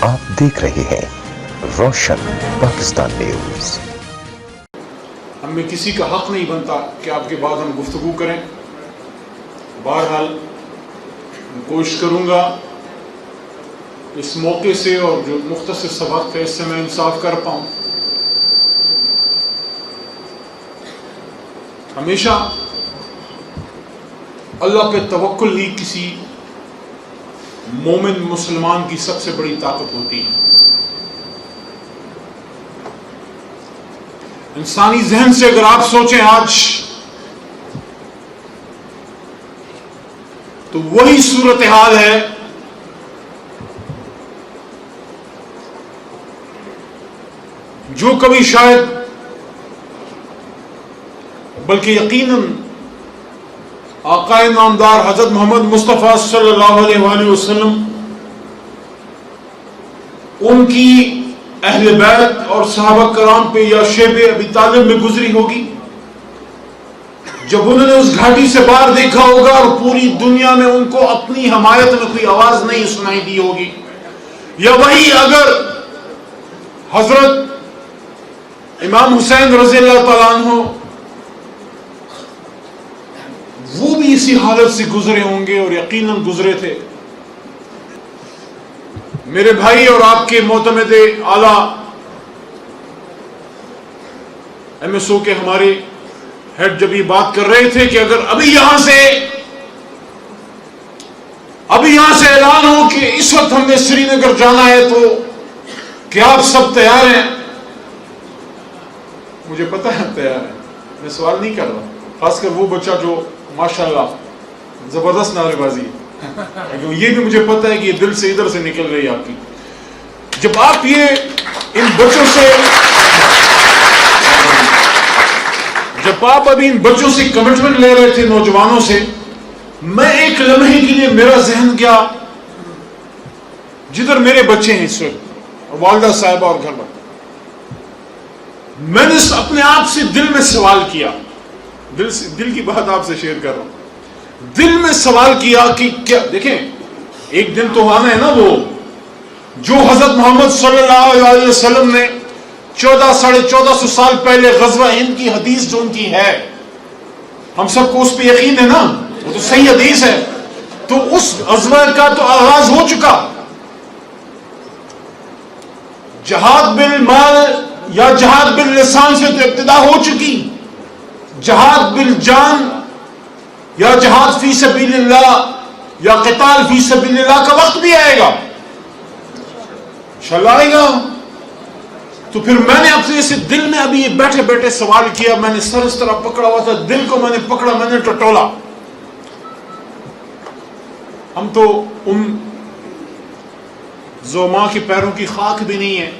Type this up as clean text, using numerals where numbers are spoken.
آپ دیکھ رہے ہیں روشن پاکستان نیوز۔ ہم میں کسی کا حق نہیں بنتا کہ آپ کے بعد ہم گفتگو کریں۔ بہرحال میں کوشش کروں گا اس موقع سے اور جو مختصر سبق ہے اس سے میں انصاف کر پاؤں۔ ہمیشہ اللہ پہ توکل ہی کسی مومن مسلمان کی سب سے بڑی طاقت ہوتی ہے۔ انسانی ذہن سے اگر آپ سوچیں آج تو وہی صورتحال ہے جو کبھی شاید بلکہ یقیناً آقا نامدار حضرت محمد مصطفیٰ صلی اللہ علیہ وآلہ وسلم ان کی اہل بیت اور صحابہ کرام پہ یا شیب ابی طالب میں گزری ہوگی، جب انہوں نے اس گھاٹی سے باہر دیکھا ہوگا اور پوری دنیا میں ان کو اپنی حمایت میں کوئی آواز نہیں سنائی دی ہوگی، یا وہی اگر حضرت امام حسین رضی اللہ تعالیٰ عنہ وہ بھی اسی حالت سے گزرے ہوں گے، اور یقیناً گزرے تھے۔ میرے بھائی اور آپ کے معتمد اعلیٰ ایم ایس او کے ہمارے ہیڈ جب یہ بات کر رہے تھے کہ اگر ابھی یہاں سے اعلان ہو کہ اس وقت ہم نے سری نگر جانا ہے تو کیا آپ سب تیار ہیں؟ مجھے پتا ہے تیار ہیں، میں سوال نہیں کر رہا، خاص کر وہ بچہ جو ماشاءاللہ زبردست نعرے بازی ہے، یہ بھی مجھے پتا ہے کہ یہ دل سے ادھر سے نکل رہی ہے آپ کی۔ جب آپ یہ ان بچوں سے جب آپ ابھی ان بچوں سے کمٹمنٹ لے رہے تھے، نوجوانوں سے، میں ایک لمحے کے لیے میرا ذہن گیا جدھر میرے بچے ہیں اس وقت اور والدہ صاحبہ اور گھر پر۔ میں نے اپنے آپ سے دل میں سوال کیا، دل کی بات آپ سے شیئر کر رہا ہوں، دل میں سوال کیا کہ کیا، دیکھیں ایک دن تو آنا ہے نا وہ جو حضرت محمد صلی اللہ علیہ وسلم نے 1400 سال پہلے غزوہ ہند کی حدیث جو ان کی ہے، ہم سب کو اس پہ یقین ہے نا، وہ تو صحیح حدیث ہے، تو اس غزوہ کا تو آغاز ہو چکا، جہاد بالمال یا جہاد باللسان سے تو ابتدا ہو چکی، جہاد بالجان یا جہاد فی سبیل اللہ یا قتال فی سبیل اللہ کا وقت بھی آئے گا، انشاءاللہ آئے گا۔ تو پھر میں نے اپنے سے دل میں ابھی یہ بیٹھے بیٹھے سوال کیا، میں نے سر اس طرح پکڑا ہوا تھا، دل کو میں نے پکڑا، میں نے ٹٹولا۔ ہم تو ان زعماء کے پیروں کی خاک بھی نہیں ہے